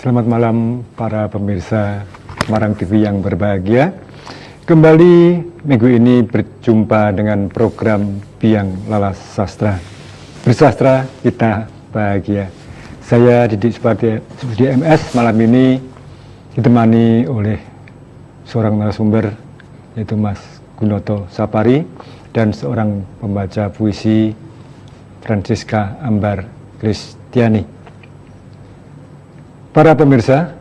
Selamat malam para pemirsa Semarang TV yang berbahagia. Kembali minggu ini berjumpa dengan program Biang Lalas Sastra. Bersastra kita bahagia. Saya Didik Supardi MS malam ini ditemani oleh seorang narasumber yaitu Mas Gunoto Sapari dan seorang pembaca puisi Francisca Ambar Kristiani. Para pemirsa,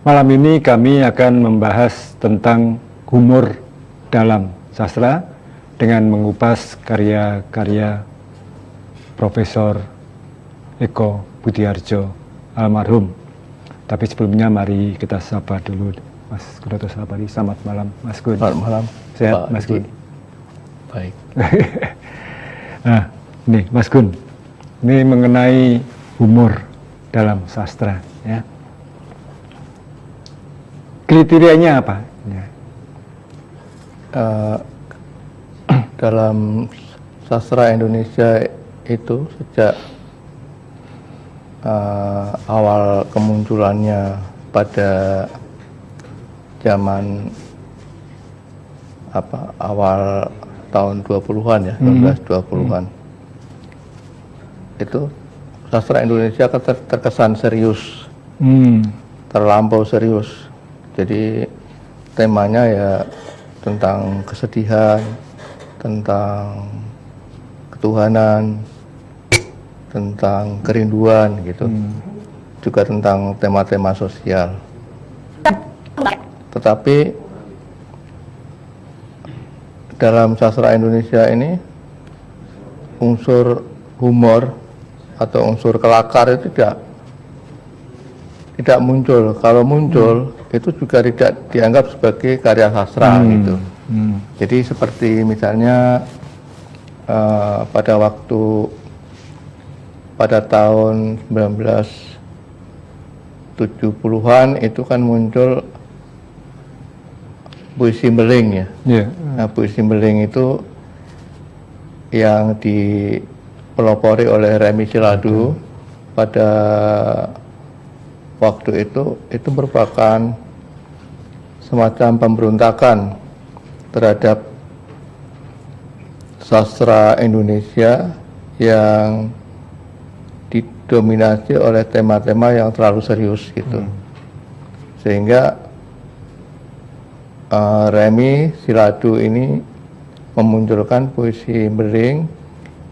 malam ini kami akan membahas tentang humor dalam sastra dengan mengupas karya-karya Profesor Eko Budiarjo almarhum. Tapi sebelumnya mari kita sapa dulu Mas Gunoto Sapari. Selamat malam Mas Gun. Selamat malam. Sehat Mas Gun? Baik. Nah, nih Mas Gun, ini mengenai humor dalam sastra, ya. Kriterianya apa? Ya. Dalam sastra Indonesia itu sejak awal kemunculannya pada zaman awal tahun 20-an ya, 1920-an. Itu sastra Indonesia terkesan serius, terlampau serius. Jadi temanya ya tentang kesedihan, tentang ketuhanan, tentang kerinduan gitu, juga tentang tema-tema sosial. Tetapi dalam sastra Indonesia ini unsur humor atau unsur kelakar itu tidak muncul. Kalau muncul itu juga tidak dianggap sebagai karya sastra gitu. Jadi seperti misalnya pada tahun 1970-an itu kan muncul puisi beling ya. Nah, puisi beling itu yang dipelopori oleh Remi Siladu pada waktu itu merupakan semacam pemberontakan terhadap sastra Indonesia yang didominasi oleh tema-tema yang terlalu serius gitu. Sehingga Remi Siladu ini memunculkan puisi beling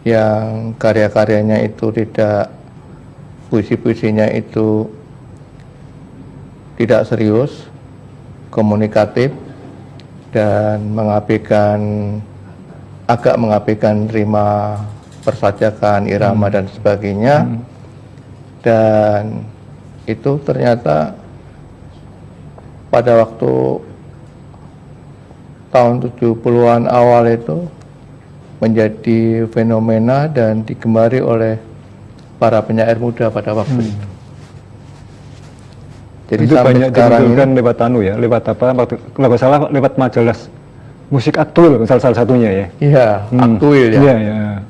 yang karya-karyanya itu puisi-puisinya itu tidak serius, komunikatif, dan agak mengabaikan rima, persajakan, irama dan sebagainya. Dan itu ternyata pada waktu tahun 70-an awal itu menjadi fenomena dan digemari oleh para penyair muda pada waktu itu. Jadi itu sampai banyak sekarang dimunculkan lewat kalau nggak salah lewat majalah musik Aktuil salah satunya ya. Iya, Aktuil ya. Iya, ya.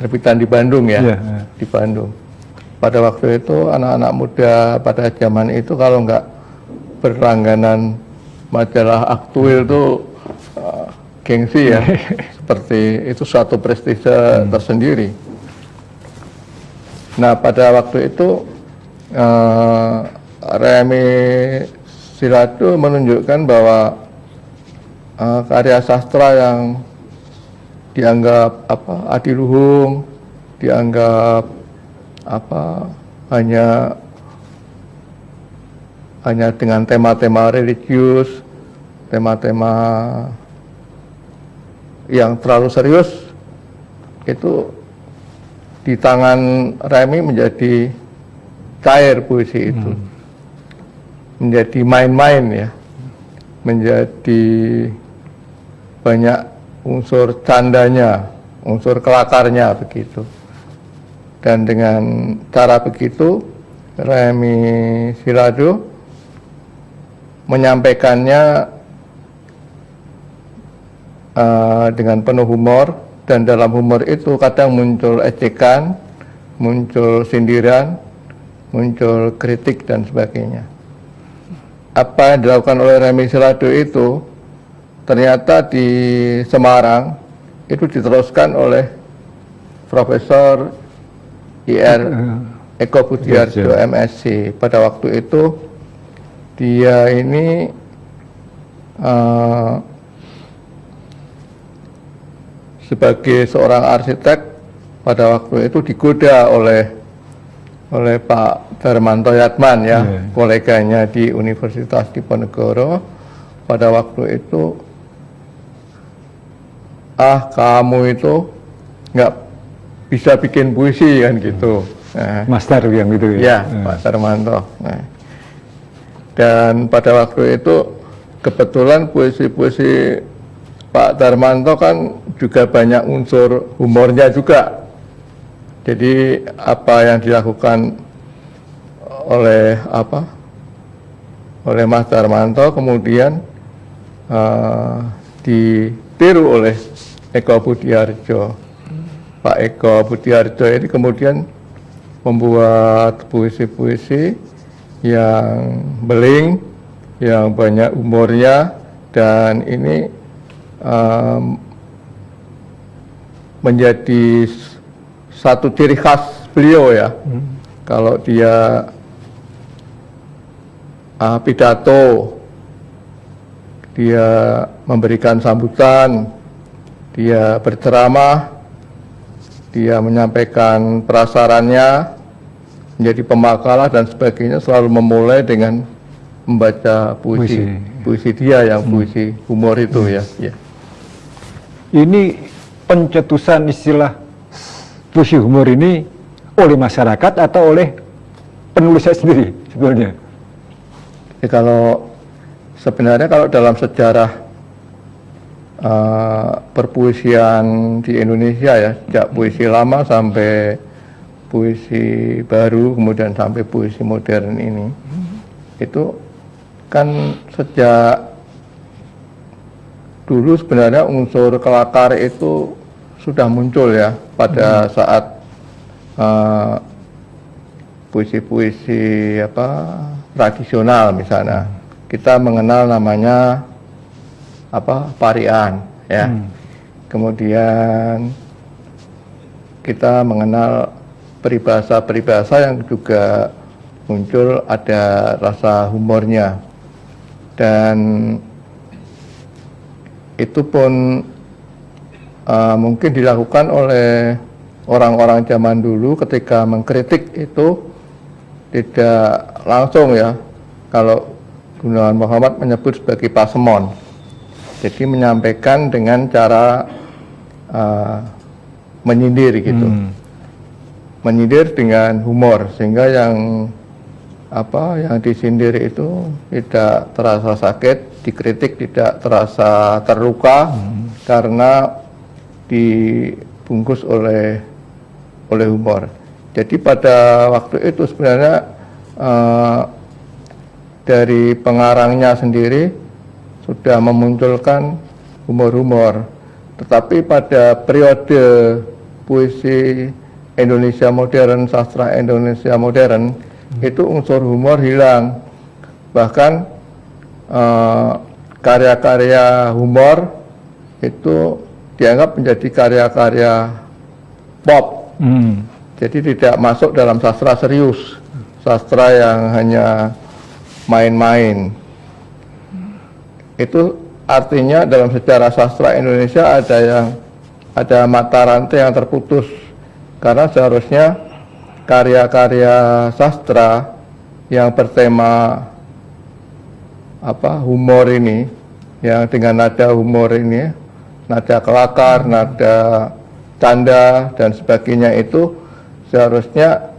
Terbitan di Bandung ya. Iya. Di Bandung. Pada waktu itu anak-anak muda pada zaman itu kalau nggak berlangganan majalah Aktuil itu gengsi ya. Seperti itu suatu prestise tersendiri. Nah, pada waktu itu Remi Siladu menunjukkan bahwa karya sastra yang dianggap adiluhung, dianggap hanya dengan tema-tema religius, tema-tema yang terlalu serius, itu di tangan Remi menjadi cair puisi itu, menjadi main-main ya, menjadi banyak unsur candanya, unsur kelakarnya begitu. Dan dengan cara begitu Remi Siladu menyampaikannya dengan penuh humor, dan dalam humor itu kadang muncul ejekan, muncul sindiran, muncul kritik dan sebagainya. Apa yang dilakukan oleh Remi Selado itu ternyata di Semarang itu diteruskan oleh Profesor IR Eko Budiarjo MSc. Pada waktu itu dia ini sebagai seorang arsitek pada waktu itu digoda oleh Pak Darmanto Yatman ya, koleganya di Universitas Diponegoro. Pada waktu itu, kamu itu nggak bisa bikin puisi kan gitu. Nah, Master yang gitu ya, Pak Darmanto. Nah, dan pada waktu itu kebetulan puisi-puisi Pak Darmanto kan juga banyak unsur humornya juga. Jadi apa yang dilakukan oleh Mas Darmanto kemudian ditiru oleh Eko Budiarjo. Pak Eko Budiarjo ini kemudian membuat puisi-puisi yang beling, yang banyak humornya, dan ini menjadi satu ciri khas beliau ya. Kalau dia pidato, dia memberikan sambutan, dia berceramah, dia menyampaikan prasarannya, menjadi pemakalah dan sebagainya, selalu memulai dengan membaca puisi dia yang puisi humor itu ya. Ini pencetusan istilah puisi humor ini oleh masyarakat atau oleh penulisnya sendiri sebetulnya? Sebenarnya kalau dalam sejarah perpuisian di Indonesia ya, sejak puisi lama sampai puisi baru, kemudian sampai puisi modern ini, itu kan sejak dulu sebenarnya unsur kelakar itu sudah muncul ya pada saat puisi-puisi tradisional. Misalnya kita mengenal namanya parian ya, kemudian kita mengenal peribahasa-peribahasa yang juga muncul ada rasa humornya, dan itu pun mungkin dilakukan oleh orang-orang zaman dulu ketika mengkritik itu tidak langsung ya, kalau Gunawan Muhammad menyebut sebagai pasemon, jadi menyampaikan dengan cara menyindir gitu, menyindir dengan humor, sehingga yang disindir itu tidak terasa sakit, dikritik tidak terasa terluka, karena dibungkus oleh humor. Jadi pada waktu itu sebenarnya dari pengarangnya sendiri sudah memunculkan humor-humor, tetapi pada periode puisi Indonesia modern, sastra Indonesia modern, itu unsur humor hilang. Bahkan karya-karya humor itu dianggap menjadi karya-karya pop. Jadi tidak masuk dalam sastra serius, sastra yang hanya main-main. Itu artinya dalam sejarah sastra Indonesia ada mata rantai yang terputus, karena seharusnya karya-karya sastra yang bertema humor ini, yang dengan nada humor ini, nada kelakar, nada canda dan sebagainya, itu seharusnya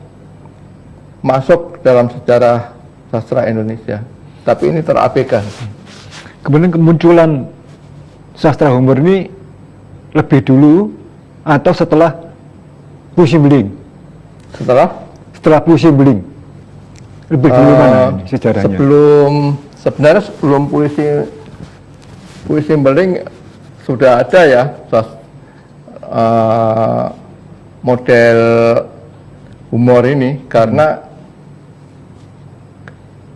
masuk dalam sejarah sastra Indonesia, tapi ini terabaikan. Kemudian kemunculan sastra humor ini lebih dulu atau setelah puisi beling? Setelah puisi beling. Lebih dulu mana ini sejarahnya? Sebenarnya sebelum puisi beling sudah ada ya model humor ini, karena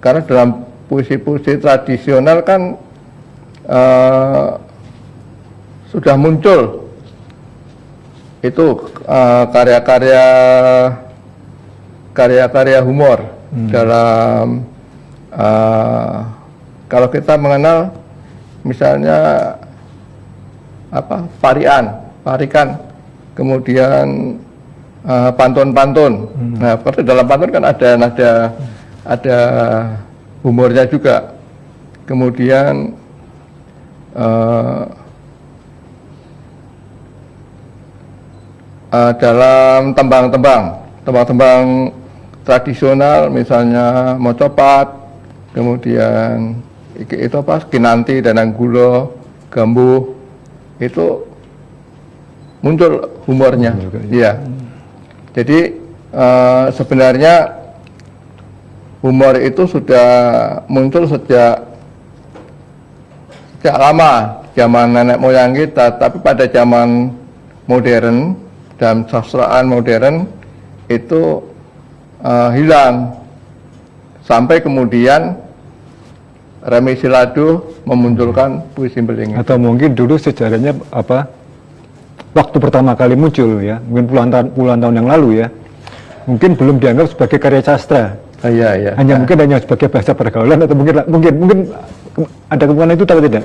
karena dalam puisi-puisi tradisional kan sudah muncul itu karya-karya humor dalam kalau kita mengenal misalnya parikan, kemudian pantun-pantun. Nah, seperti dalam pantun kan ada humornya juga. Kemudian dalam tembang-tembang tradisional misalnya mocopat, kemudian itu kinanti, danang gulo, gambuh, itu muncul humornya. Iya. Jadi sebenarnya humor itu sudah muncul sejak lama, zaman nenek moyang kita, tapi pada zaman modern, dalam sastraan modern itu hilang. Sampai kemudian Remi Siladu memunculkan puisi beringin. Atau mungkin dulu sejarahnya waktu pertama kali muncul ya, mungkin puluhan tahun yang lalu ya, mungkin belum dianggap sebagai karya sastra. Iya. Mungkin hanya sebagai bahasa pergaulan, atau mungkin ada kemungkinan itu, tahu tidak?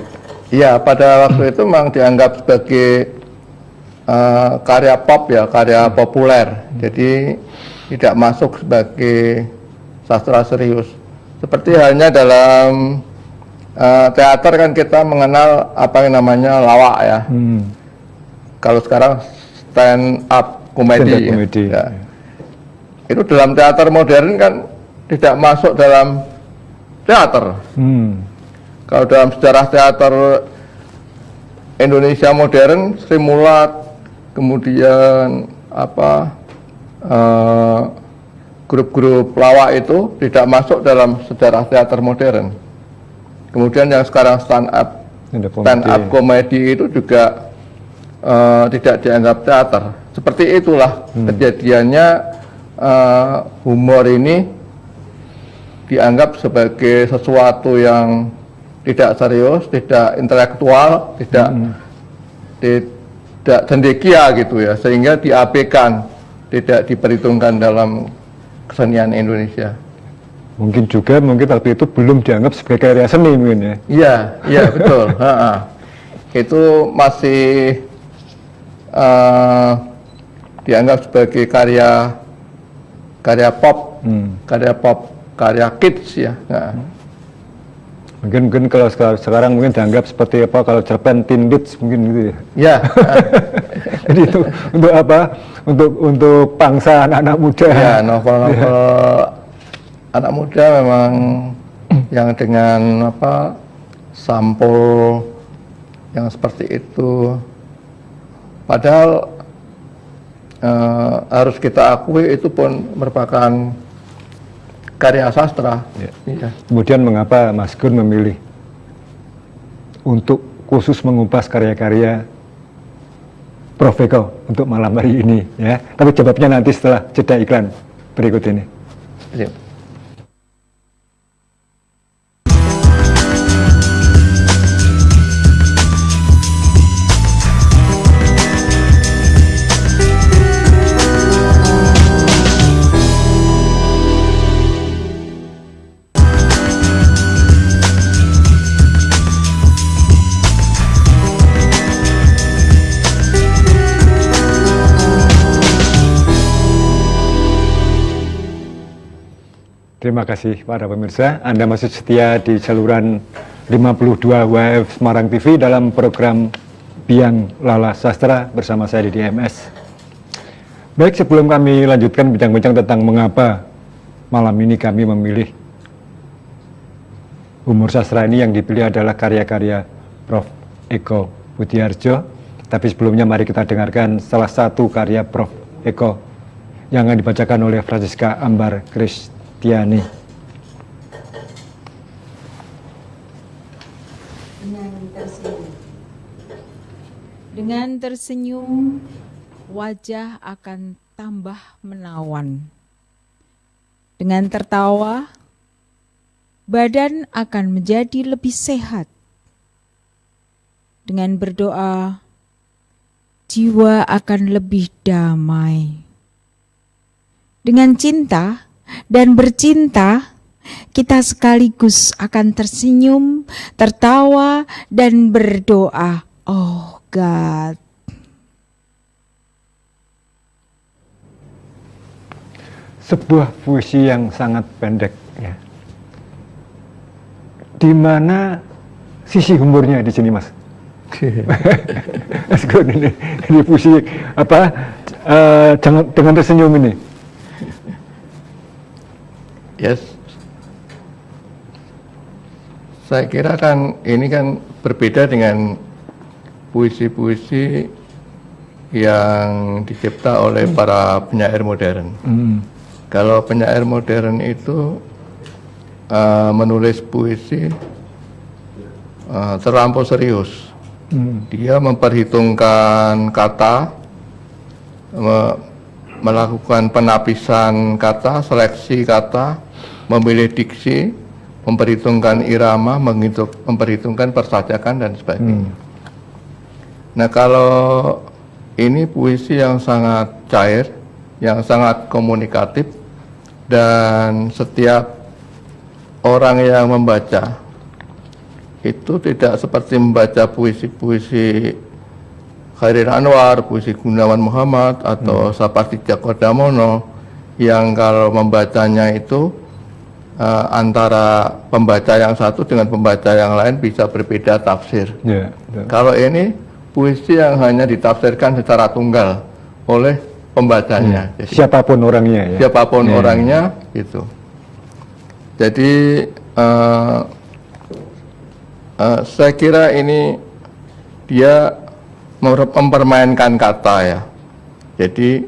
Iya, pada waktu itu memang dianggap sebagai karya pop ya, karya populer. Jadi tidak masuk sebagai sastra serius. Seperti halnya dalam teater kan kita mengenal apa yang namanya lawak ya. Kalau sekarang stand up komedi. Ya. Itu dalam teater modern kan tidak masuk dalam teater. Kalau dalam sejarah teater Indonesia modern, Sri Mulat, kemudian grup-grup lawak itu tidak masuk dalam sejarah teater modern. Kemudian yang sekarang stand up komedi itu juga tidak dianggap teater. Seperti itulah kejadiannya, humor ini dianggap sebagai sesuatu yang tidak serius, tidak intelektual, tidak cendekia gitu ya, sehingga diabaikan, tidak diperhitungkan dalam kesenian Indonesia. Mungkin waktu itu belum dianggap sebagai karya seni mungkin ya. Iya betul. Itu masih dianggap sebagai karya pop, karya kids ya. Mungkin kalau sekarang mungkin dianggap seperti kalau cerpen Teen Beats mungkin gitu ya. Iya. Jadi itu untuk pangsa anak-anak muda. Ya, novel-novel anak muda memang yang dengan sampul yang seperti itu. Padahal harus kita akui itu pun merupakan karya sastra. Ya. Kemudian mengapa Mas Gun memilih untuk khusus mengupas karya-karya Prof. Eko untuk malam hari ini ya? Tapi jawabnya nanti setelah jeda iklan berikut ini. Ya. Terima kasih para pemirsa, Anda masih setia di saluran 52 WF Semarang TV dalam program Biang Lala Sastra bersama saya Didi MS. Baik, sebelum kami lanjutkan bincang-bincang tentang mengapa malam ini kami memilih humor sastra ini, yang dipilih adalah karya-karya Prof. Eko Budiarjo. Tapi sebelumnya mari kita dengarkan salah satu karya Prof. Eko yang akan dibacakan oleh Francisca Ambar Kristiani. Dengan tersenyum, wajah akan tambah menawan. Dengan tertawa, badan akan menjadi lebih sehat. Dengan berdoa, jiwa akan lebih damai. Dengan cinta dan bercinta, kita sekaligus akan tersenyum, tertawa, dan berdoa, "Oh God." Sebuah puisi yang sangat pendek, ya. Di mana sisi humornya di sini, Mas? Mas Gun, ini puisi apa? Dengan tersenyum ini. Yes. Saya kira kan ini kan berbeda dengan puisi-puisi yang dicipta oleh para penyair modern. Kalau penyair modern itu menulis puisi terlampau serius. Dia memperhitungkan kata, melakukan penapisan kata, seleksi kata, memilih diksi, memperhitungkan irama, memperhitungkan persajakan dan sebagainya. Nah, kalau ini puisi yang sangat cair, yang sangat komunikatif, dan setiap orang yang membaca itu tidak seperti membaca puisi-puisi Khairil Anwar, puisi Gunawan Muhammad, atau Sapardi Djoko Damono, yang kalau membacanya itu antara pembaca yang satu dengan pembaca yang lain bisa berbeda tafsir. Ya, Kalau ini puisi yang hanya ditafsirkan secara tunggal oleh pembacanya. Jadi, siapapun orangnya, ya. siapapun orangnya, gitu. Jadi saya kira ini dia mempermainkan kata, ya. Jadi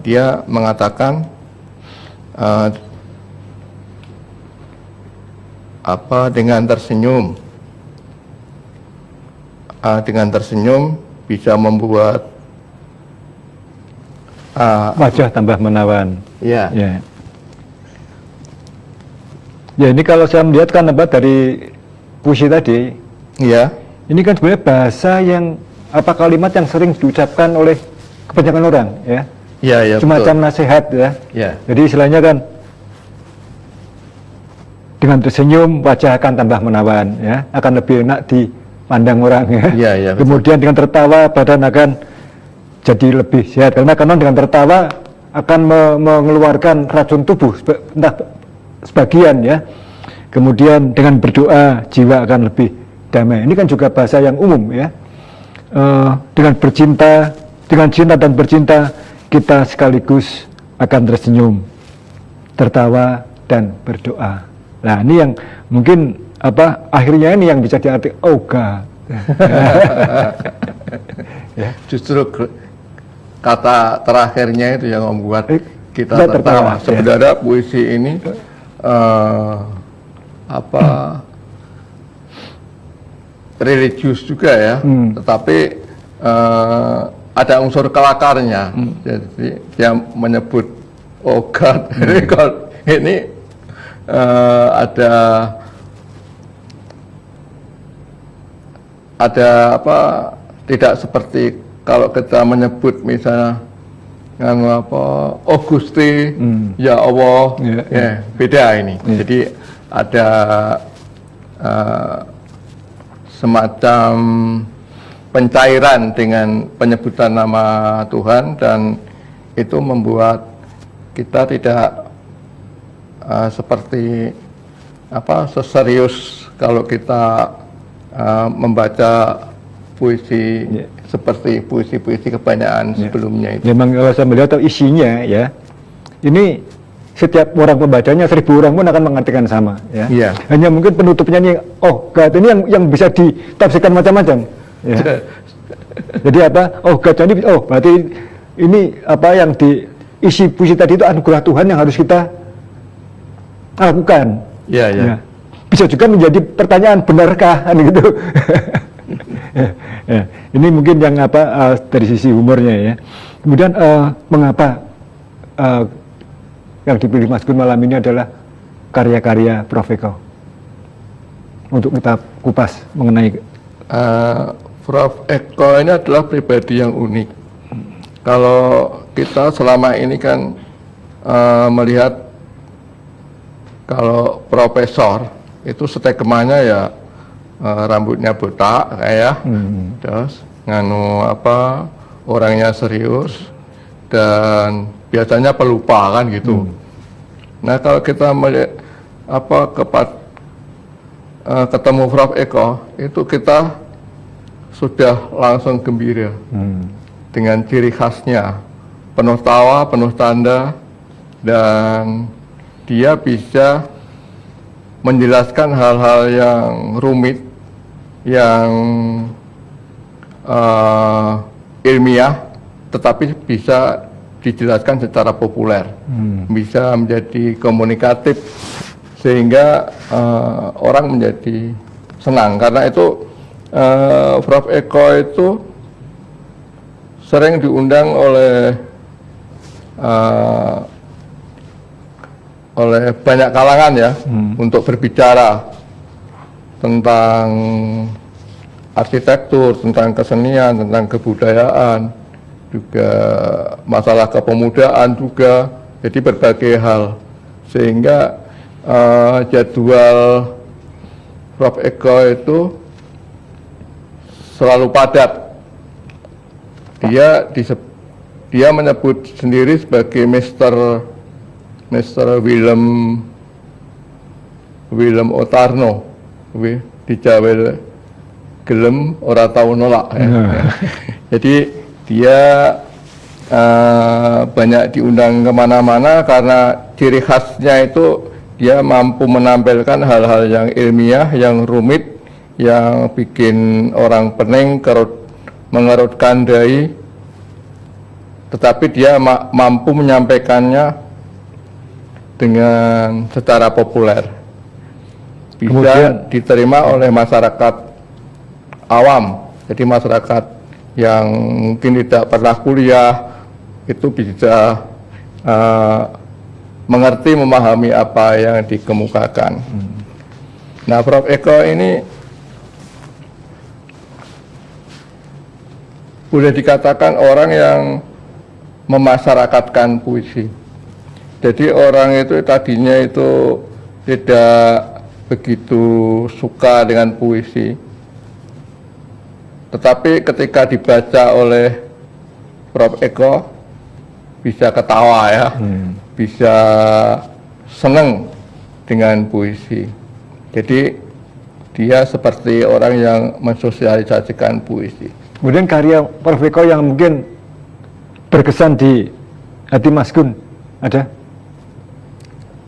dia mengatakan dengan tersenyum bisa membuat wajah tambah menawan. ya. Ya. Ya, ini kalau saya melihat kan dari puisi tadi, Ya. ini kan sebenarnya bahasa yang kalimat yang sering diucapkan oleh kebanyakan orang, ya. Ya, ya, Semacam betul. nasihat, ya. Ya. Jadi istilahnya kan dengan tersenyum wajah akan tambah menawan, ya, akan lebih enak dipandang orang, ya. Ya, ya, betul. Kemudian dengan tertawa badan akan jadi lebih sehat, karena dengan tertawa akan mengeluarkan racun tubuh entah sebagian, ya. Kemudian dengan berdoa jiwa akan lebih damai. Ini kan juga bahasa yang umum, ya. Dengan cinta dan bercinta kita sekaligus akan tersenyum, tertawa dan berdoa. Nah, ini yang mungkin akhirnya ini yang bisa diartikan God. Ya. Justru kata terakhirnya itu yang membuat kita Kita tertawa. tertawa, Sebenarnya puisi ini religius juga, ya, tetapi ada unsur kelakarnya. Jadi dia menyebut God. Jadi kalau ini ada tidak seperti kalau kita menyebut misalnya Gusti, ya Allah, ya, beda ini. Jadi ada semacam pencairan dengan penyebutan nama Tuhan, dan itu membuat kita tidak seperti seserius kalau kita membaca puisi seperti puisi-puisi kebanyakan sebelumnya itu. Memang kalau saya melihat isinya, ya, ini setiap orang pembacanya 1000 orang pun akan mengartikan sama, ya. Iya. Hanya mungkin penutupnya ini, God ini yang bisa ditafsirkan macam-macam, ya. Jadi God ini, berarti ini yang diisi puisi tadi itu anugerah Tuhan yang harus kita lakukan. Iya, iya. Ya. Bisa juga menjadi pertanyaan, benarkah, kan gitu. Ya. Ini mungkin yang dari sisi humornya, ya. Kemudian mengapa yang dipilih Mas Gun malam ini adalah karya-karya Prof. Eko untuk kita kupas mengenai Prof. Eko ini adalah pribadi yang unik. Kalau kita selama ini kan melihat kalau profesor itu stegemannya ya rambutnya botak kayak terus nganu orangnya serius dan biasanya pelupa kan gitu. Nah kalau kita melihat ketemu Prof. Eko itu kita sudah langsung gembira dengan ciri khasnya, penuh tawa, penuh tanda, dan dia bisa menjelaskan hal-hal yang rumit, yang ilmiah, tetapi bisa dijelaskan secara populer, bisa menjadi komunikatif, sehingga orang menjadi senang. Karena itu Prof. Eko itu sering diundang oleh banyak kalangan ya untuk berbicara tentang arsitektur, tentang kesenian, tentang kebudayaan, juga masalah kepemudaan juga, jadi berbagai hal, sehingga jadwal Prof. Eko itu selalu padat. Dia menyebut sendiri sebagai Mr. Willem Otarno, di Jawa gelem ora tau nolak. Jadi dia banyak diundang kemana-mana karena ciri khasnya itu dia mampu menampilkan hal-hal yang ilmiah, yang rumit, yang bikin orang pening, mengerutkan dahi, tetapi dia mampu menyampaikannya dengan secara populer, bisa kemudian diterima oleh masyarakat awam. Jadi masyarakat yang mungkin tidak pernah kuliah itu bisa mengerti, memahami apa yang dikemukakan. Nah, Prof. Eko ini boleh dikatakan orang yang memasyarakatkan puisi. Jadi orang itu tadinya itu tidak begitu suka dengan puisi, tetapi ketika dibaca oleh Prof. Eko bisa ketawa ya, bisa senang dengan puisi. Jadi dia seperti orang yang mensosialisasikan puisi. Kemudian karya Prof. Eko yang mungkin berkesan di hati Mas Gun, ada?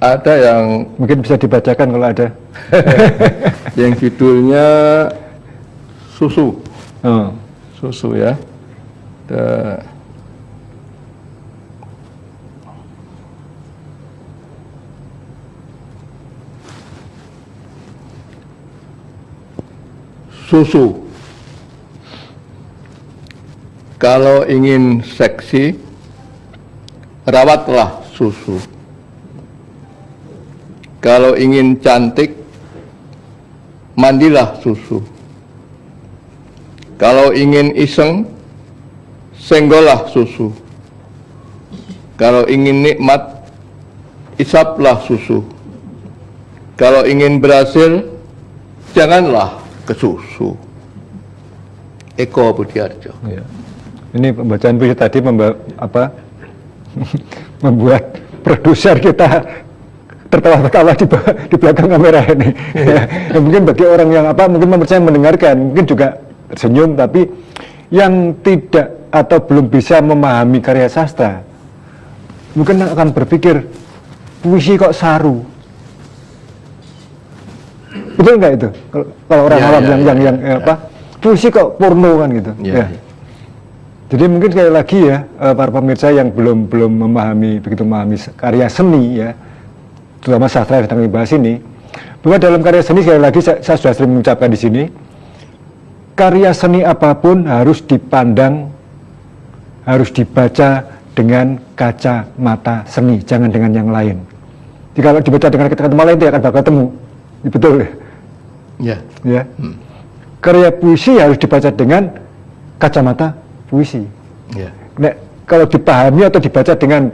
Ada yang mungkin bisa dibacakan kalau ada. Yang judulnya Susu. Oh. Susu ya. Susu. Kalau ingin seksi, rawatlah susu. Kalau ingin cantik, mandilah susu. Kalau ingin iseng, senggolah susu. Kalau ingin nikmat, isaplah susu. Kalau ingin berhasil, janganlah ke susu. Eko Budiarjo. Ya. Ini pembacaan puisi tadi membuat produser kita tertawa-tawa di belakang kamera ini. Ya, mungkin bagi orang yang mungkin mempercayai mendengarkan, mungkin juga tersenyum, tapi yang tidak atau belum bisa memahami karya sastra, mungkin akan berpikir puisi kok saru. Betul nggak itu? Kalau orang awam yang puisi kok porno kan gitu. Ya. Jadi mungkin sekali lagi ya, para pemirsa yang belum memahami karya seni ya, terutama sastra yang sedang dibahas ini, bahwa dalam karya seni sekali lagi saya sudah sering mengucapkan di sini, karya seni apapun harus dipandang, harus dibaca dengan kacamata seni, jangan dengan yang lain. Jika kalau dibaca dengan kacamata lain tidak akan bakal ketemu. Betul ya? Ya. Ya. Karya puisi harus dibaca dengan kacamata puisi. Ya. Nah, kalau dipahami atau dibaca dengan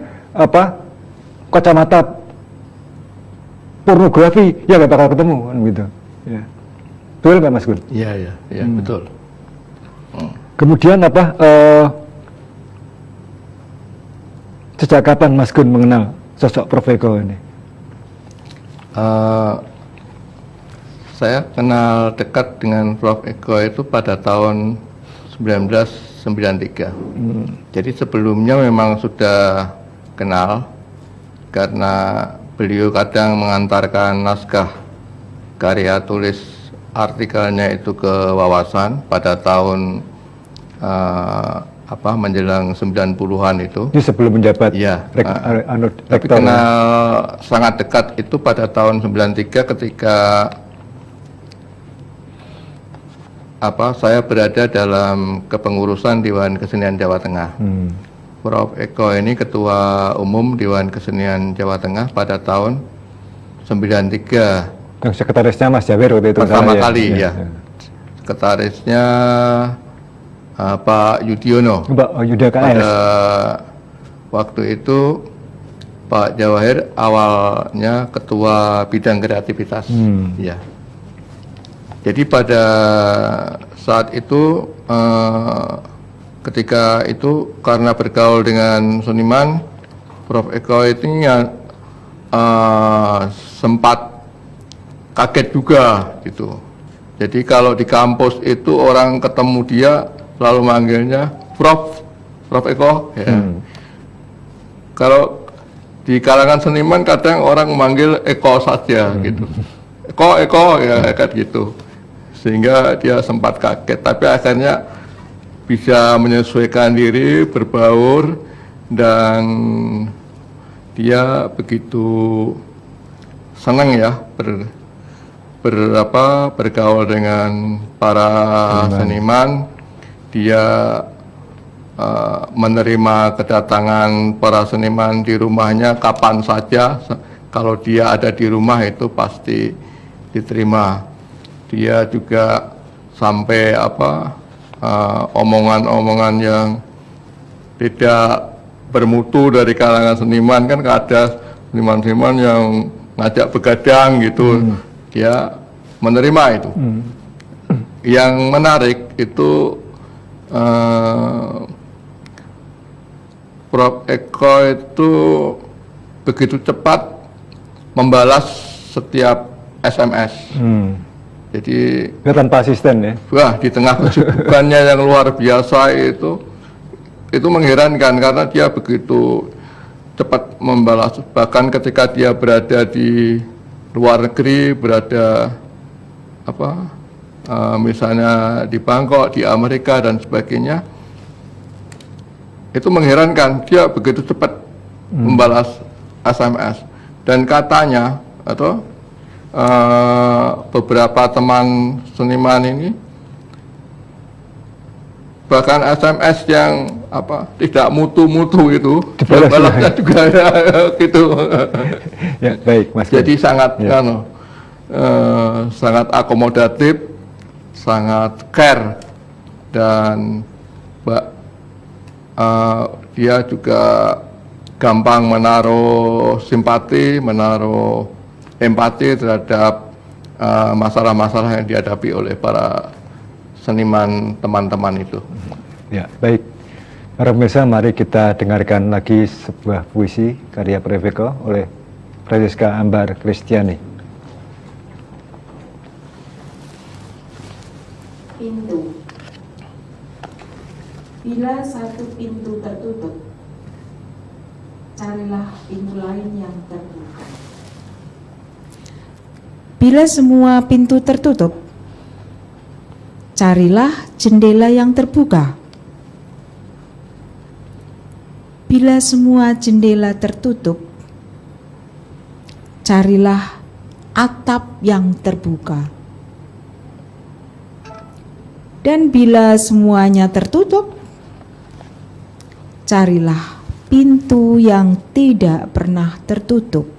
kacamata pornografi, ya nggak bakal ketemu kan gitu. Ya. Betul nggak Mas Gun? Iya, iya, iya, betul. Kemudian sejak kapan Mas Gun mengenal sosok Prof. Eko ini? Saya kenal dekat dengan Prof. Eko itu pada tahun 1993. Jadi sebelumnya memang sudah kenal karena beliau kadang mengantarkan naskah karya tulis artikelnya itu ke Wawasan pada tahun menjelang 90-an itu. Ini sebelum menjabat Iya. Tapi rektor. kenal sangat dekat itu pada tahun 93 ketika saya berada dalam kepengurusan Dewan Kesenian Jawa Tengah. Prof. Eko ini Ketua Umum Dewan Kesenian Jawa Tengah pada tahun 93. Yang sekretarisnya Mas Jawir waktu itu. Pertama kali ya. Sekretarisnya Pak Yudiono. Pak Yuda KS. Pada waktu itu Pak Jawahir awalnya Ketua Bidang Kreativitas. Ya. Jadi pada saat itu ketika itu karena bergaul dengan seniman, Prof. Eko ini sempat kaget juga gitu. Jadi kalau di kampus itu orang ketemu dia selalu manggilnya Prof. Eko. Ya. Kalau di kalangan seniman kadang orang manggil Eko saja gitu. Eko ya kayak gitu. Sehingga dia sempat kaget, tapi akhirnya bisa menyesuaikan diri, berbaur, dan dia begitu senang ya bergaul dengan para seniman. Dia menerima kedatangan para seniman di rumahnya kapan saja. Kalau dia ada di rumah itu pasti diterima. Dia juga sampai omongan-omongan yang tidak bermutu dari kalangan seniman, kan ada seniman-seniman yang ngajak begadang gitu. Dia menerima itu. Yang menarik itu Prof. Eko itu begitu cepat membalas setiap SMS. Jadi tanpa asisten ya. Wah, di tengah kesibukannya yang luar biasa itu mengherankan karena dia begitu cepat membalas. Bahkan ketika dia berada di luar negeri, berada misalnya di Bangkok, di Amerika dan sebagainya, itu mengherankan, dia begitu cepat membalas SMS. Dan katanya beberapa teman seniman ini bahkan SMS yang tidak mutu-mutu itu dibalasnya juga ya, gitu. Ya, baik Mas. Jadi sangat sangat akomodatif, sangat care, dan dia juga gampang menaruh simpati, menaruh empati terhadap masalah-masalah yang dihadapi oleh para seniman teman-teman itu. Ya, baik. Para pemirsa, mari kita dengarkan lagi sebuah puisi karya Prof. Eko oleh Francisca Ambar Kristiani. Pintu. Bila satu pintu tertutup, carilah pintu lain yang terbuka. Bila semua pintu tertutup, carilah jendela yang terbuka. Bila semua jendela tertutup, carilah atap yang terbuka. Dan bila semuanya tertutup, carilah pintu yang tidak pernah tertutup.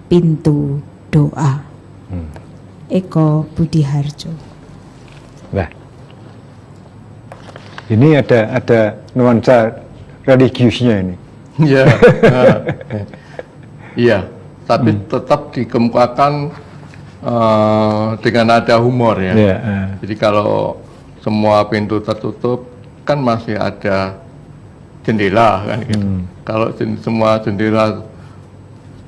pintu doa. Eko Budiharjo. Nah, ini ada nuansa religiusnya ini. Iya. Iya, tapi tetap dikemukakan dengan nada humor ya. Ya, Jadi kalau semua pintu tertutup kan masih ada jendela kan gitu. Kalau semua jendela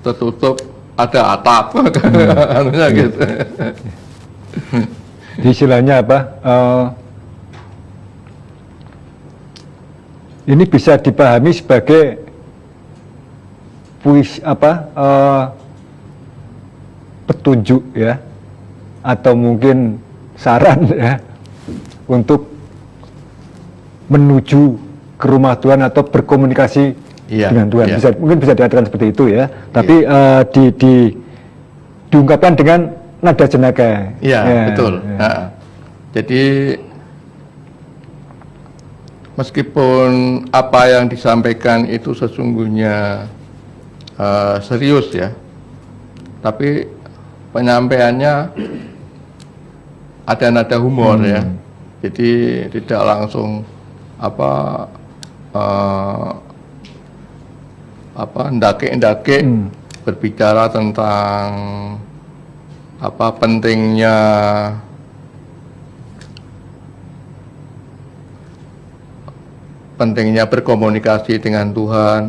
tertutup ada atap anunya gitu. Di istilahnya apa? Ini bisa dipahami sebagai petunjuk ya, atau mungkin saran ya untuk menuju ke rumah Tuhan atau berkomunikasi dengan Tuhan. Mungkin bisa diartikan seperti itu ya. Tapi diungkapkan dengan nada jenaka. Iya, betul. Nah, jadi meskipun apa yang disampaikan itu sesungguhnya serius ya, tapi penyampaiannya ada nada humor ya. Jadi tidak langsung ndake berbicara tentang pentingnya berkomunikasi dengan Tuhan,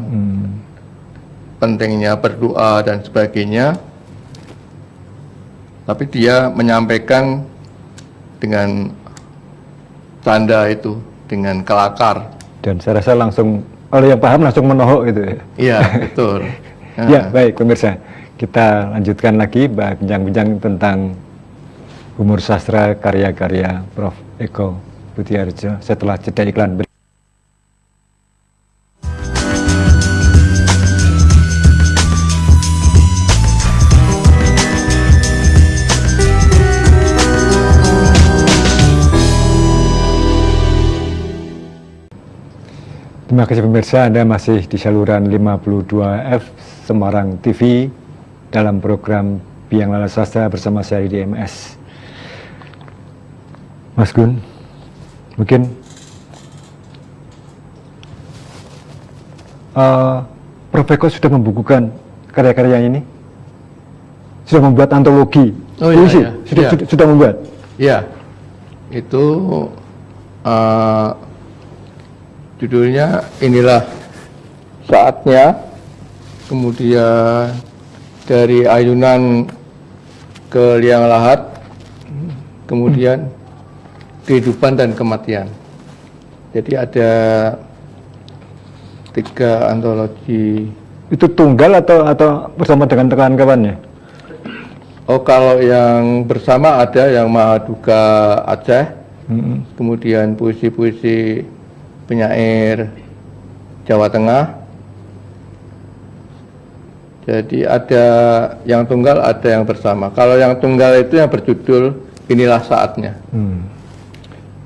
pentingnya berdoa dan sebagainya. Tapi dia menyampaikan dengan canda itu, dengan kelakar. Dan saya rasa langsung kalau yang paham langsung menohok gitu ya. Iya, betul. Ya, baik pemirsa. Kita lanjutkan lagi bincang-bincang tentang humor sastra karya-karya Prof. Eko Budiharjo setelah jeda iklan berikut. Terima kasih pemirsa, Anda masih di saluran 52F Semarang TV dalam program Biang Lala Sastra bersama saya di MS. Mas Gun, mungkin Prof. Eko sudah membukukan karya-karya ini, sudah membuat antologi puisi, sudah membuat. Iya, itu judulnya Inilah Saatnya, kemudian dari ayunan ke liang lahat, kemudian kehidupan dan kematian. Jadi ada 3 antologi. Itu tunggal atau bersama dengan kawan-kawannya? Oh, kalau yang bersama ada yang Mahaduka Aceh, kemudian puisi-puisi penyair Jawa Tengah. Jadi ada yang tunggal, ada yang bersama. Kalau yang tunggal itu yang berjudul Inilah Saatnya.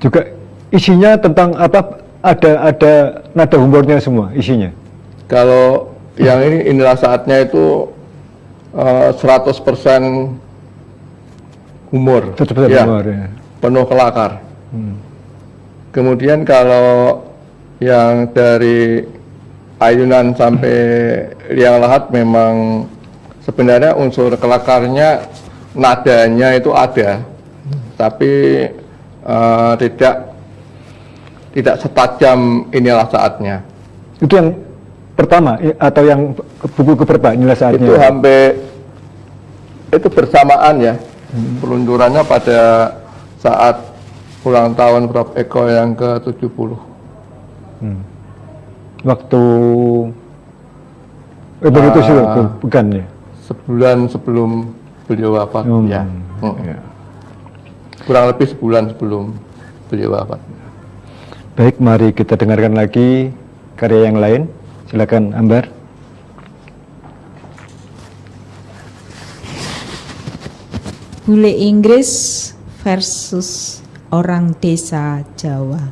Juga isinya tentang apa? Ada nada humornya semua isinya. Kalau yang ini Inilah Saatnya itu 100% humor. 100% ya, humor ya. Penuh kelakar. Kemudian kalau yang dari ayunan sampai liang lahat memang sebenarnya unsur kelakarnya, nadanya itu ada, tapi tidak setajam Inilah Saatnya. Itu yang pertama atau yang buku keberapa Inilah Saatnya? Itu itu bersamaan ya, peluncurannya pada saat ulang tahun Prof. Eko yang ke-70. Waktu begitu sih bukan ya? Sebulan sebelum beliau wafat ya. Ya. Kurang lebih sebulan sebelum beliau wafat. Baik, mari kita dengarkan lagi karya yang lain. Silakan Ambar. Bule Inggris versus orang desa Jawa.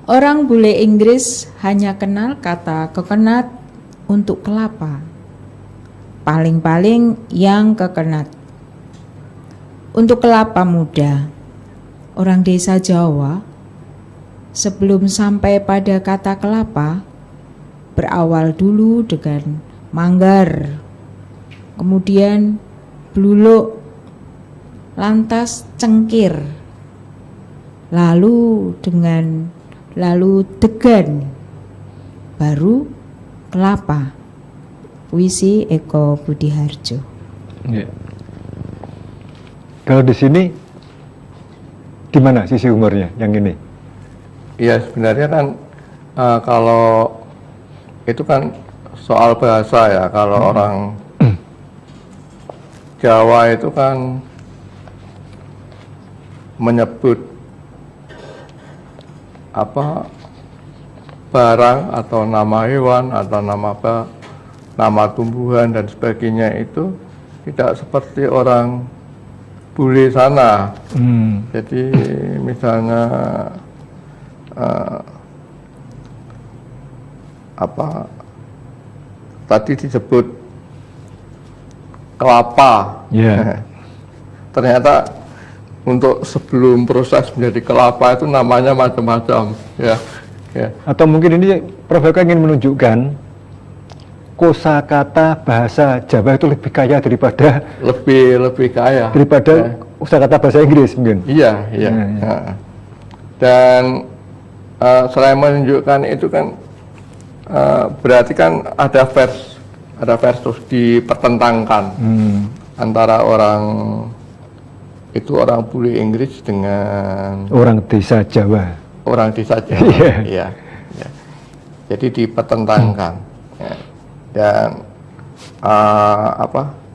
Orang bule Inggris hanya kenal kata coconut untuk kelapa. paling-paling yang kekenat. Untuk kelapa muda, orang desa Jawa sebelum sampai pada kata kelapa berawal dulu dengan manggar, kemudian bluluk, lantas cengkir, lalu degan, baru kelapa. Puisi Eko Budiharjo. Ya. Kalau di sini, di mana sisi humornya yang ini? Iya, sebenarnya kan kalau itu kan soal bahasa ya. Kalau orang Jawa itu kan menyebut apa barang atau nama hewan atau nama tumbuhan dan sebagainya itu tidak seperti orang bule sana. Jadi misalnya tadi disebut kelapa. Yeah. Ternyata untuk sebelum proses menjadi kelapa itu namanya macam-macam, ya. Atau mungkin ini Prof. Eko ingin menunjukkan kosakata bahasa Jawa itu lebih kaya daripada lebih kaya daripada kosakata bahasa Inggris mungkin. Iya. Nah. Dan selain menunjukkan itu kan berarti kan ada versus dipertentangkan antara orang bule Inggris dengan orang desa Jawa. Iya. Jadi dipertentangkan. Ya. Dan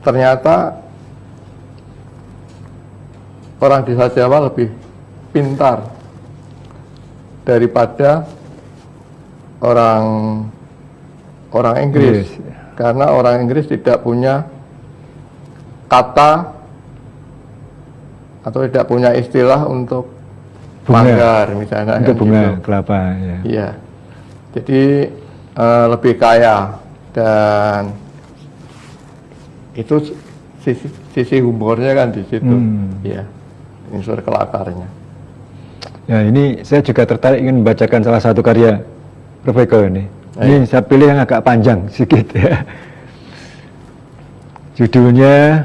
ternyata orang desa Jawa lebih pintar daripada orang Inggris. Karena orang Inggris tidak punya kata atau tidak punya istilah untuk manggar misalnya. Untuk bunga gitu. kelapa, ya. Iya. Jadi lebih kaya dan itu sisi humornya kan di situ. Iya. Unsur kelakarnya. Ya, ini saya juga tertarik ingin membacakan salah satu karya Prof. Eko ini. Ini saya pilih yang agak panjang sedikit ya. Judulnya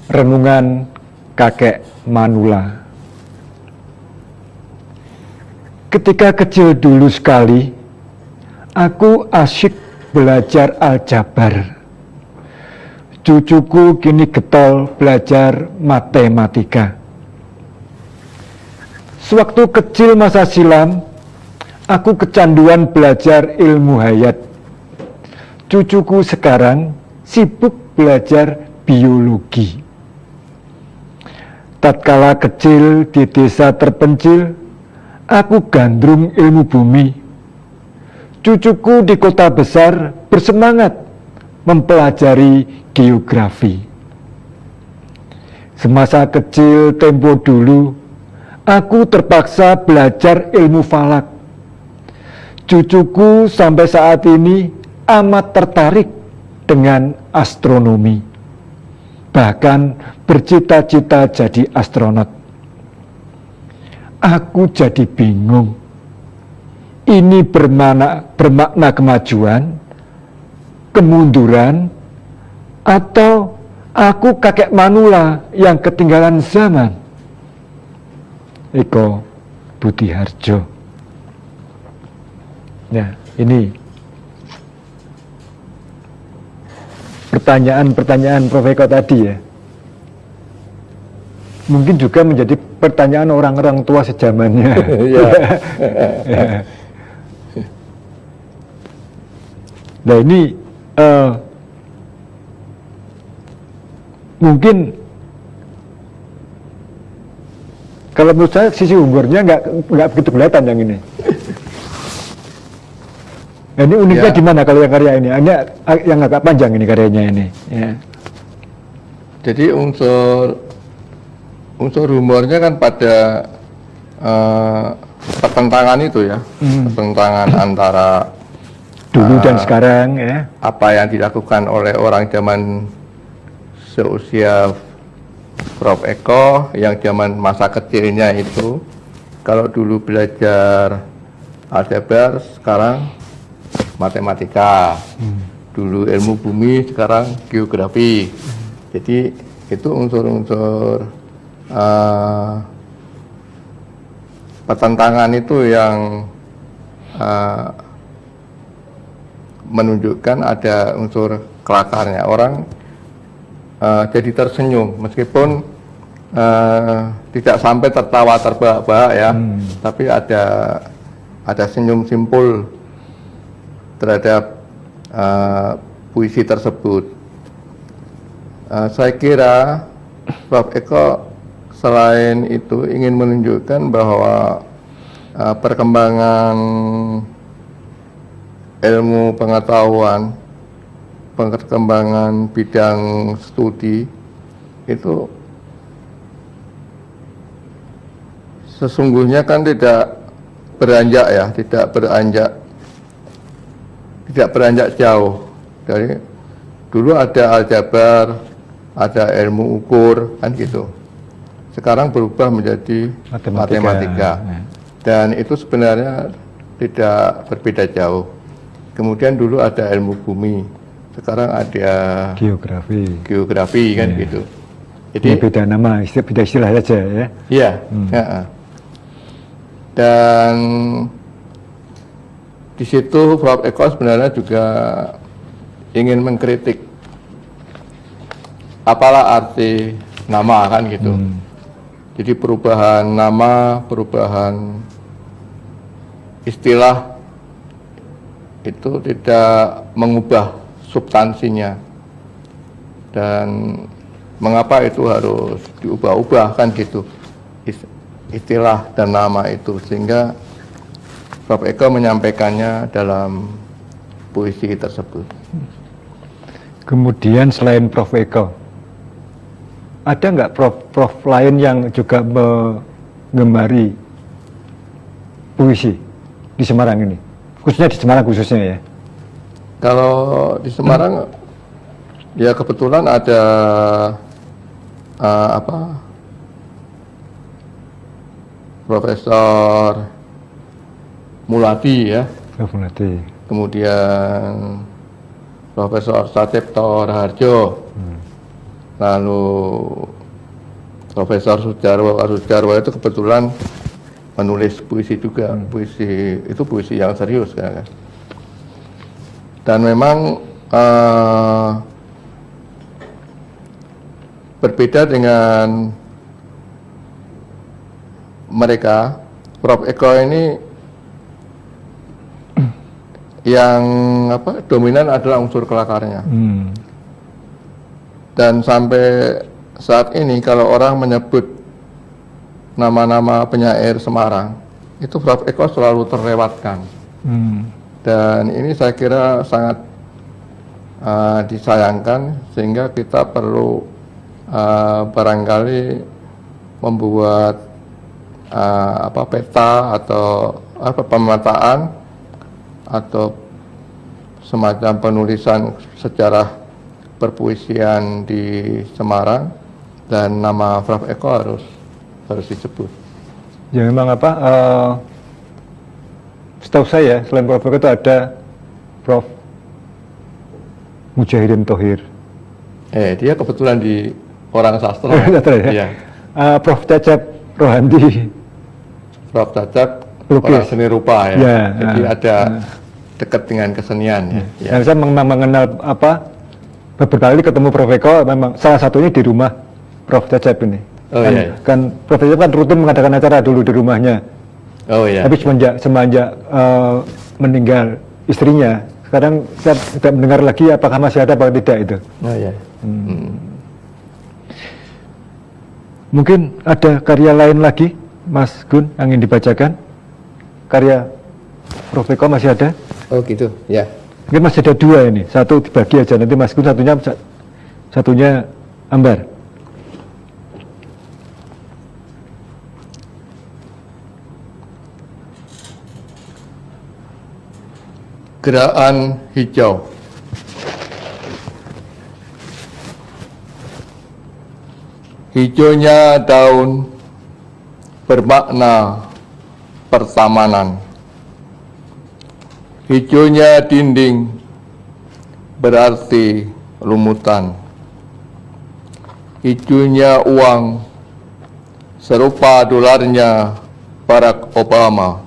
Renungan Kakek Manula. Ketika kecil dulu sekali, aku asyik belajar aljabar. Cucuku kini getol belajar matematika. Sewaktu kecil masa silam, aku kecanduan belajar ilmu hayat. Cucuku sekarang sibuk belajar biologi. Tatkala kecil di desa terpencil, aku gandrung ilmu bumi. Cucuku di kota besar bersemangat mempelajari geografi. Semasa kecil tempo dulu, aku terpaksa belajar ilmu falak. Cucuku sampai saat ini amat tertarik dengan astronomi. Bahkan bercita-cita jadi astronot. Aku jadi bingung. Ini bermakna kemajuan, kemunduran, atau aku kakek manula yang ketinggalan zaman? Eko Budiharjo. Ya, ini pertanyaan-pertanyaan Prof. Eko tadi ya. Mungkin juga menjadi pertanyaan orang-orang tua sejamannya. Ya. Nah ini mungkin kalau menurut saya sisi humornya nggak begitu kelihatan yang ini. Nah, ini uniknya Ya. di mana kalau yang karya ini? Hanya yang agak panjang ini karyanya ini. Ya. Jadi unsur humornya kan pada pertentangan itu ya, pertentangan antara dulu dan sekarang ya. apa yang dilakukan oleh orang zaman seusia Prof. Eko yang zaman masa kecilnya itu, kalau dulu belajar aljabar, sekarang matematika. Dulu ilmu bumi, sekarang geografi. Jadi itu unsur-unsur pertentangan itu yang menunjukkan ada unsur kelakarnya. Orang jadi tersenyum meskipun tidak sampai tertawa terbahak-bahak ya, tapi ada senyum simpul terhadap puisi tersebut. Saya kira Prof. Eko selain itu ingin menunjukkan bahwa perkembangan ilmu pengetahuan, perkembangan bidang studi itu sesungguhnya kan tidak beranjak ya, tidak beranjak jauh. Dari dulu ada aljabar, ada ilmu ukur kan gitu. Sekarang berubah menjadi matematika. Dan itu sebenarnya tidak berbeda jauh. Kemudian dulu ada ilmu bumi, sekarang ada geografi kan gitu. Jadi ini beda nama, beda istilah saja ya. Iya. Dan di situ Prof. Eko sebenarnya juga ingin mengkritik apalah arti nama kan gitu. Jadi perubahan nama, perubahan istilah itu tidak mengubah substansinya. Dan mengapa itu harus diubah-ubah kan gitu istilah dan nama itu, sehingga Prof. Eko menyampaikannya dalam puisi tersebut. Kemudian selain Prof. Eko, ada nggak prof lain yang juga menggemari puisi di Semarang ini? Khususnya di Semarang khususnya ya? Kalau di Semarang, ya kebetulan ada Profesor Muladi ya. Prof. Muladi. Kemudian Profesor Satipto Raharjo. Lalu Profesor Sujarwo itu kebetulan menulis puisi juga. Puisi itu puisi yang serius kan. Dan memang berbeda dengan mereka, Prof. Eko ini yang dominan adalah unsur kelakarnya. Dan sampai saat ini kalau orang menyebut nama-nama penyair Semarang, itu Prof. Eko selalu terlewatkan. Dan ini saya kira sangat disayangkan, sehingga kita perlu barangkali membuat peta atau pemetaan atau semacam penulisan sejarah perpuisian di Semarang, dan nama Prof. Eko harus disebut. Ya memang setahu saya selain Prof. Eko itu ada Prof. Mujahidin Thohir. Dia kebetulan di orang sastra. Ya? Iya. Prof. Cacep Rohandi. Prof. Cacep pelukis, orang seni rupa ya. Ya, Jadi ada dekat dengan kesenian ya. Saya memang mengenal beberapa kali ketemu Prof. Eko, memang salah satunya di rumah Prof. Cacep ini. Kan Prof. Cacep kan rutin mengadakan acara dulu di rumahnya. Tapi semenjak meninggal istrinya, sekarang saya tidak mendengar lagi apakah masih ada atau tidak itu. Mungkin ada karya lain lagi, Mas Gun, yang ingin dibacakan? Karya Prof. Eko masih ada? Oh gitu, ya. Mungkin masih ada dua ini, satu dibagi aja, nanti Mas Gun satunya Ambar. Gerakan hijau. Hijaunya daun bermakna pertamanan. Hijaunya dinding berarti lumutan. Hijaunya uang serupa dolarnya Barack Obama.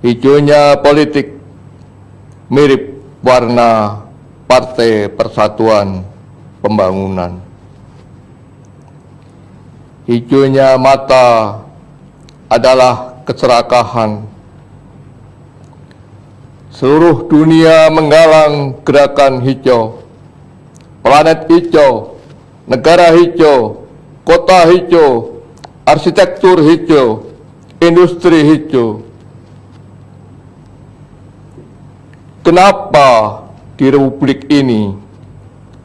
Hijaunya politik mirip warna Partai Persatuan Pembangunan. Hijaunya mata adalah keserakahan. Seluruh dunia menggalang gerakan hijau. Planet hijau, negara hijau, kota hijau, arsitektur hijau, industri hijau. Kenapa di Republik ini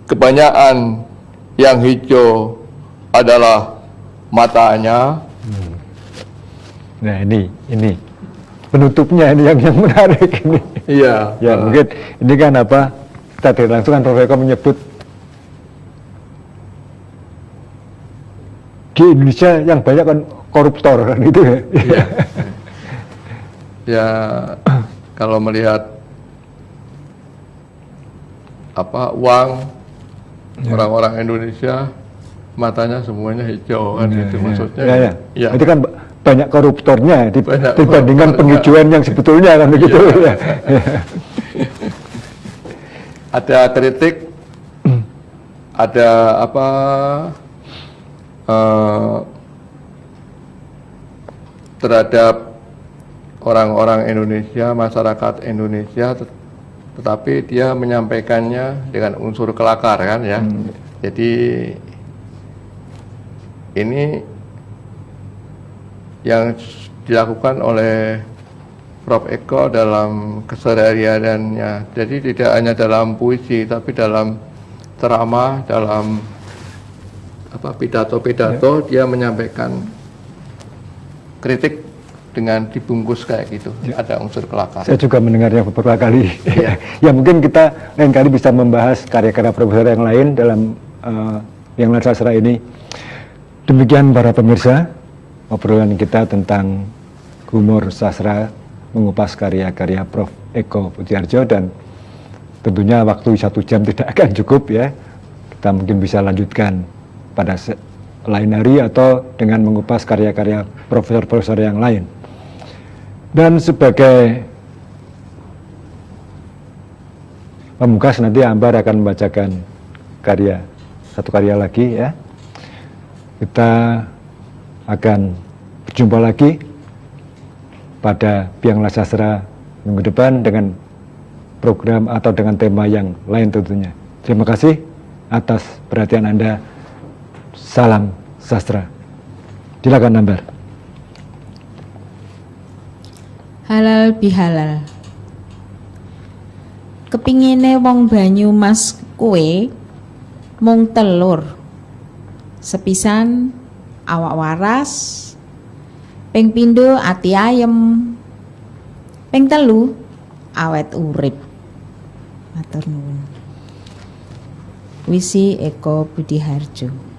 kebanyakan yang hijau adalah matanya? Nah ini penutupnya ini yang menarik ini. Iya. Ya mungkin ini kan apa, kita tidak langsung kan Prof. Eko menyebut di Indonesia yang banyak kan koruptor kan gitu ya. Iya. Ya kalau melihat uang orang-orang Indonesia, matanya semuanya hijau kan, itu maksudnya. Ya. Itu kan banyak koruptornya dibandingkan koruptor, penghijauan yang sebetulnya kan begitu. Ya. Ada kritik, ada terhadap orang-orang Indonesia, masyarakat Indonesia, tetapi dia menyampaikannya dengan unsur kelakar kan ya. Jadi ini yang dilakukan oleh Prof. Eko dalam kesehariannya. Jadi tidak hanya dalam puisi, tapi dalam ceramah, dalam pidato-pidato, dia menyampaikan kritik dengan dibungkus kayak gitu. Ada unsur kelakar. Saya juga mendengarnya beberapa kali. Ya mungkin kita lain kali bisa membahas karya-karya profesor yang lain dalam yang sastra ini. Demikian para pemirsa, obrolan kita tentang humor sastra, mengupas karya-karya Prof. Eko Butiharjo, dan tentunya waktu 1 jam tidak akan cukup ya. Kita mungkin bisa lanjutkan pada lain hari atau dengan mengupas karya-karya profesor-profesor yang lain. Dan sebagai pemungkas nanti Ambar akan membacakan satu karya lagi ya. Kita akan berjumpa lagi pada Biang Sastra minggu depan dengan program atau dengan tema yang lain tentunya. Terima kasih atas perhatian Anda. Salam sastra. Silakan Ambar. Halal bihalal. Kepingine wong Banyumas kue mung telur. Sepisan awak waras, ping pindho ati ayem, ping telu awet urip. Matur nuwun. Wisi Eko Butiharjo.